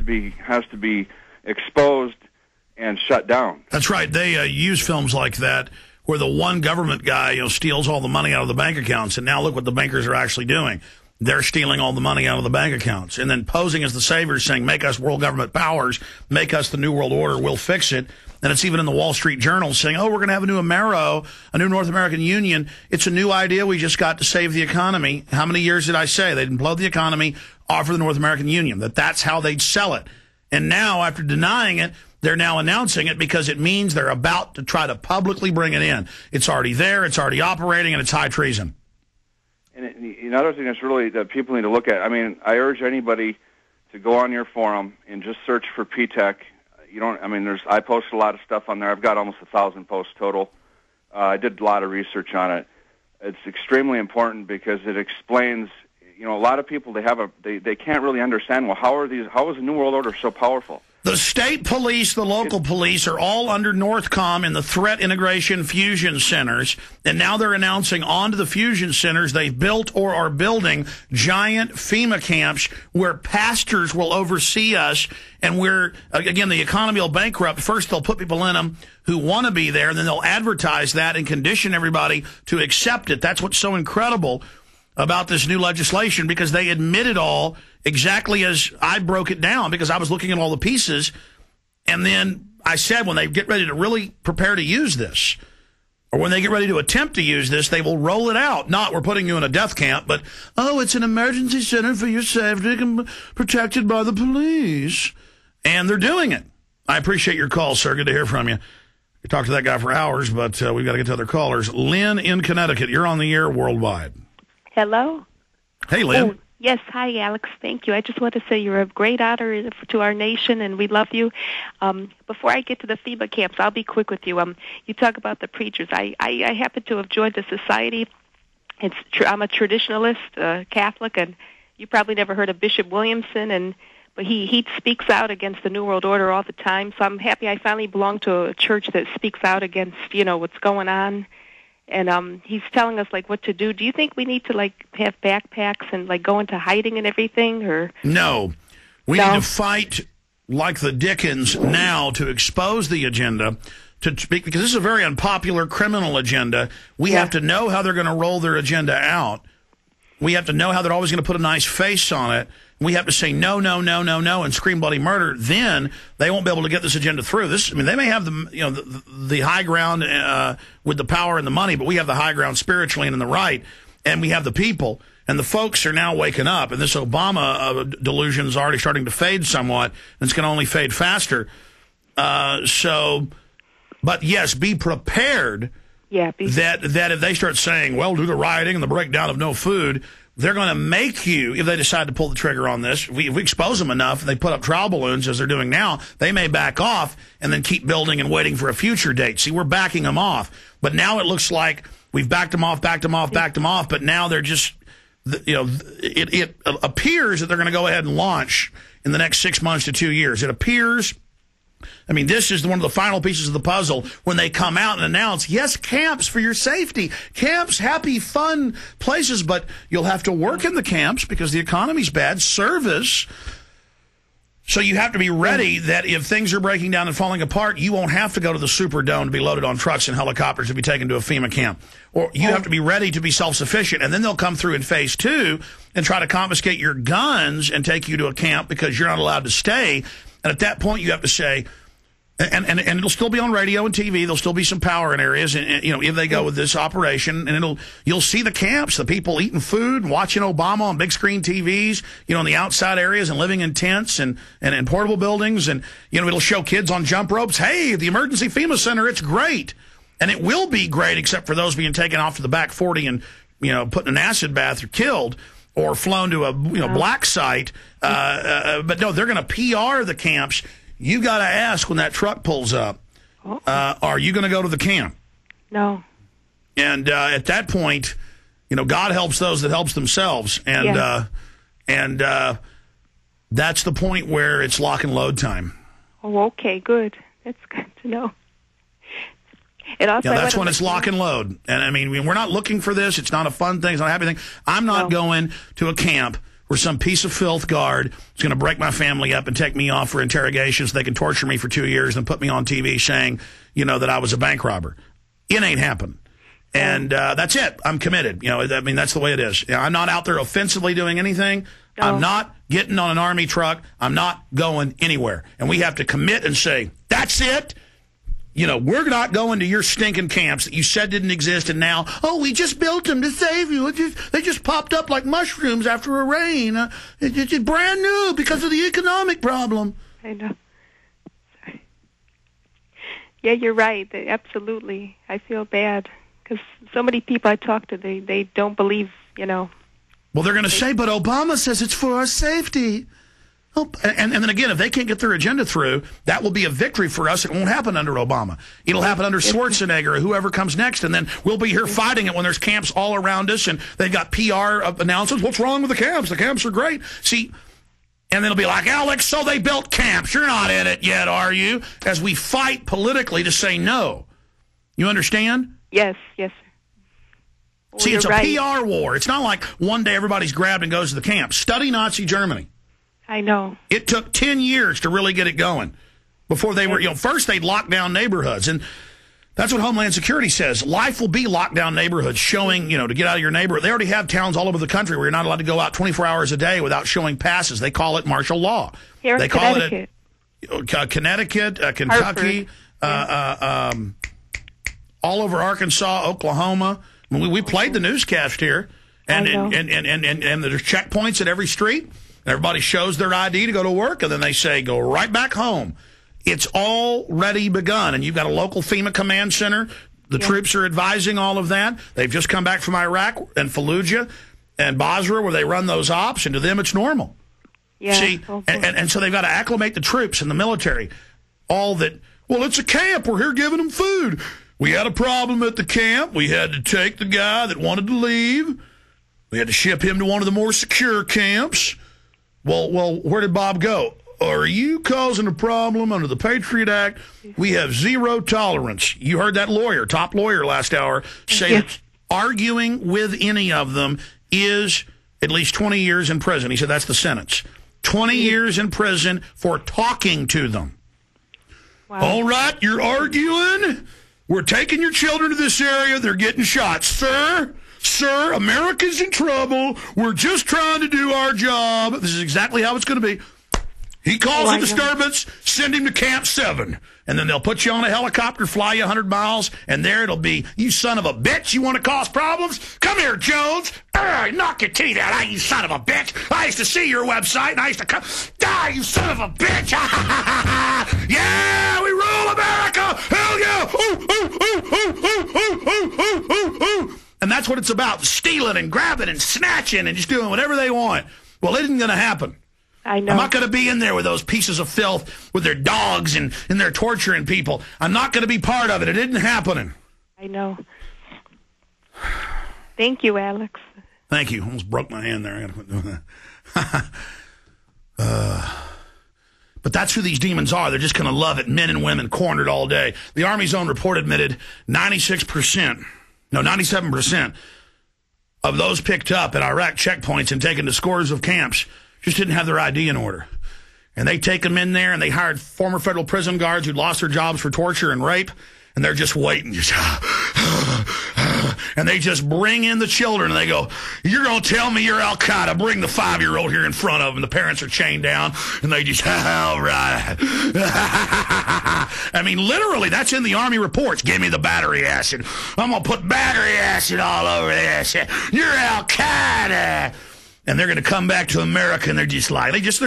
to be exposed and shut down. That's right. They use films like that where the one government guy, steals all the money out of the bank accounts, and now look what the bankers are actually doing. They're stealing all the money out of the bank accounts and then posing as the saviors, saying, make us world government powers, make us the new world order, we'll fix it. And it's even in the Wall Street Journal saying, oh, we're going to have a new Amero, a new North American Union. It's a new idea we just got to save the economy. How many years did I say? They'd implode the economy, offer the North American Union, that's how they'd sell it. And now, after denying it, they're now announcing it because it means they're about to try to publicly bring it in. It's already there, it's already operating, and it's high treason. And another thing that's really that people need to look at, I urge anybody to go on your forum and just search for PTEC. I post a lot of stuff on there. I've got almost 1,000 posts total. I did a lot of research on it. It's extremely important because it explains, a lot of people, they can't really understand, well, how is the New World Order so powerful? The state police, the local police are all under Northcom in the Threat Integration Fusion Centers, and now they're announcing onto the fusion centers they've built or are building giant FEMA camps where pastors will oversee us, and where, again, the economy will bankrupt. First, they'll put people in them who want to be there, and then they'll advertise that and condition everybody to accept it. That's what's so incredible about this new legislation, because they admit it all exactly as I broke it down, because I was looking at all the pieces, and then I said when they get ready to really prepare to use this, or when they get ready to attempt to use this, they will roll it out. Not, we're putting you in a death camp, but, oh, it's an emergency center for your safety and protected by the police. And they're doing it. I appreciate your call, sir. Good to hear from you. We talked to that guy for hours, but we've got to get to other callers. Lynn in Connecticut, you're on the air worldwide. Hello? Hey, Lynn. Oh, yes, hi, Alex. Thank you. I just want to say you're a great honor to our nation, and we love you. Before I get to the FEMA camps, I'll be quick with you. You talk about the preachers. I happen to have joined a society. I'm a traditionalist, Catholic, and you probably never heard of Bishop Williamson, but he speaks out against the New World Order all the time. So I'm happy I finally belong to a church that speaks out against, what's going on. And he's telling us, what to do. Do you think we need to, have backpacks and, go into hiding and everything? Or No. We need to fight like the Dickens now to expose the agenda, because this is a very unpopular criminal agenda. We have to know how they're going to roll their agenda out. We have to know how they're always going to put a nice face on it. We have to say no, no, no, no, no, and scream bloody murder. Then they won't be able to get this agenda through. They may have the high ground with the power and the money, but we have the high ground spiritually and in the right, and we have the people. And the folks are now waking up, and this Obama delusion is already starting to fade somewhat, and it's going to only fade faster. But yes, be prepared. Yeah, that if they start saying, well, do the rioting and the breakdown of no food, they're going to make you, if they decide to pull the trigger on this, if we expose them enough and they put up trial balloons as they're doing now, they may back off and then keep building and waiting for a future date. See, we're backing them off. But now it looks like we've backed them off, but now they're just, it appears that they're going to go ahead and launch in the next 6 months to 2 years. It appears. This is one of the final pieces of the puzzle when they come out and announce, yes, camps for your safety. Camps, happy, fun places, but you'll have to work in the camps because the economy's bad. Service. So you have to be ready that if things are breaking down and falling apart, you won't have to go to the Superdome to be loaded on trucks and helicopters to be taken to a FEMA camp. Or you have to be ready to be self-sufficient, and then they'll come through in phase 2 and try to confiscate your guns and take you to a camp because you're not allowed to stay. And at that point, you have to say, and it'll still be on radio and TV. There'll still be some power in areas, and if they go with this operation, and you'll see the camps, the people eating food, and watching Obama on big screen TVs, in the outside areas and living in tents and in portable buildings, and it'll show kids on jump ropes. Hey, the emergency FEMA center, it's great, and it will be great, except for those being taken off to the back 40 and put in an acid bath or killed, or flown to a black site. But no, they're going to PR the camps. You got to ask when that truck pulls up, are you going to go to the camp? No. And at that point, God helps those that helps themselves. And that's the point where it's lock and load time. Oh, okay, good. That's good to know. And also that's when it's lock and load. And we're not looking for this. It's not a fun thing. It's not a happy thing. I'm not going to a camp where some piece of filth guard is going to break my family up and take me off for interrogations. They can torture me for 2 years and put me on TV saying, that I was a bank robber. It ain't happening. And that's it. I'm committed. I mean, that's the way it is. I'm not out there offensively doing anything. No. I'm not getting on an Army truck. I'm not going anywhere. And we have to commit and say, that's it. We're not going to your stinking camps that you said didn't exist, and now, we just built them to save you. They just popped up like mushrooms after a rain. It's brand new because of the economic problem. I know. Sorry. Yeah, you're right. Absolutely. I feel bad because so many people I talk to, they don't believe, Well, they're going to say, but Obama says it's for our safety. Oh, and then again, if they can't get their agenda through, that will be a victory for us. It won't happen under Obama. It'll happen under Schwarzenegger or whoever comes next, and then we'll be here fighting it when there's camps all around us, and they've got PR announcements. What's wrong with the camps? The camps are great. See, and then it'll be like, Alex, so they built camps. You're not in it yet, are you? As we fight politically to say no. You understand? Yes. Well, see, it's a right. PR war. It's not like one day everybody's grabbed and goes to the camp. Study Nazi Germany. I know. It took 10 years to really get it going before they were, first they'd lock down neighborhoods. And that's what Homeland Security says. Life will be locked down neighborhoods showing, to get out of your neighborhood. They already have towns all over the country where you're not allowed to go out 24 hours a day without showing passes. They call it martial law. Here in they Connecticut. Call it Connecticut, Kentucky, all over Arkansas, Oklahoma. We played the newscast here. And there's checkpoints at every street. Everybody shows their ID to go to work, and then they say, go right back home. It's already begun, and you've got a local FEMA command center. The troops are advising all of that. They've just come back from Iraq and Fallujah and Basra where they run those ops, and to them it's normal. Yeah. See, and so they've got to acclimate the troops and the military. It's a camp. We're here giving them food. We had a problem at the camp. We had to take the guy that wanted to leave. We had to ship him to one of the more secure camps. Well, where did Bob go? Are you causing a problem under the Patriot Act? We have zero tolerance. You heard that lawyer, top lawyer last hour, say that arguing with any of them is at least 20 years in prison. He said that's the sentence. 20 years in prison for talking to them. Wow. All right, you're arguing? We're taking your children to this area. They're getting shot. Sir, America's in trouble. We're just trying to do our job. This is exactly how it's going to be. He calls a disturbance, send him to Camp 7. And then they'll put you on a helicopter, fly you 100 miles, and there it'll be, you son of a bitch, you want to cause problems? Come here, Jones. Knock your teeth out, you son of a bitch. I used to see your website, and I used to come. Die, you son of a bitch. Yeah, we rule America. Hell yeah. Ooh. And that's what it's about, stealing and grabbing and snatching and just doing whatever they want. Well, it isn't going to happen. I know. I'm not going to be in there with those pieces of filth with their dogs and they're torturing people. I'm not going to be part of it. It isn't happening. I know. Thank you, Alex. Thank you. Almost broke my hand there. I got to quit doing that. But that's who these demons are. They're just going to love it. Men and women cornered all day. The Army's own report admitted 97% of those picked up at Iraq checkpoints and taken to scores of camps just didn't have their ID in order. And they take them in there, and they hired former federal prison guards who'd lost their jobs for torture and rape, and they're just waiting. And they just bring in the children, and they go, you're going to tell me you're Al-Qaeda. Bring the 5-year-old here in front of them. The parents are chained down, and they just, all right. I mean, literally, that's in the Army reports. Give me the battery acid. I'm going to put battery acid all over this. You're Al-Qaeda. And they're going to come back to America, and they're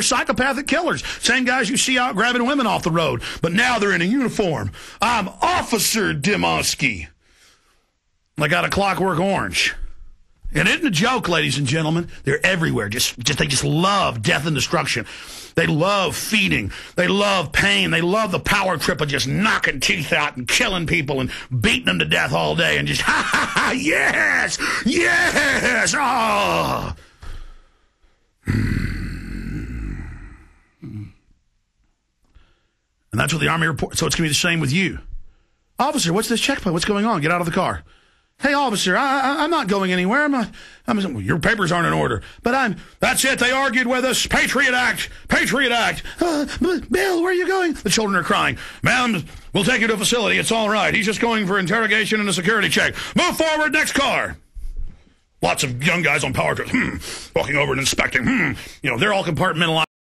psychopathic killers. Same guys you see out grabbing women off the road. But now they're in a uniform. I'm Officer Dimosky. I got a Clockwork Orange. And it isn't a joke, ladies and gentlemen. They're everywhere. They just love death and destruction. They love feeding. They love pain. They love the power trip of just knocking teeth out and killing people and beating them to death all day and just, yes, oh. And that's what the Army report. So it's going to be the same with you. Officer, what's this checkpoint? What's going on? Get out of the car. Hey, officer, I'm not going anywhere. Well, your papers aren't in order. But that's it. They argued with us. Patriot Act. Patriot Act. Bill, where are you going? The children are crying. Ma'am, we'll take you to a facility. It's all right. He's just going for interrogation and a security check. Move forward. Next car. Lots of young guys on power trips. Walking over and inspecting. They're all compartmentalized.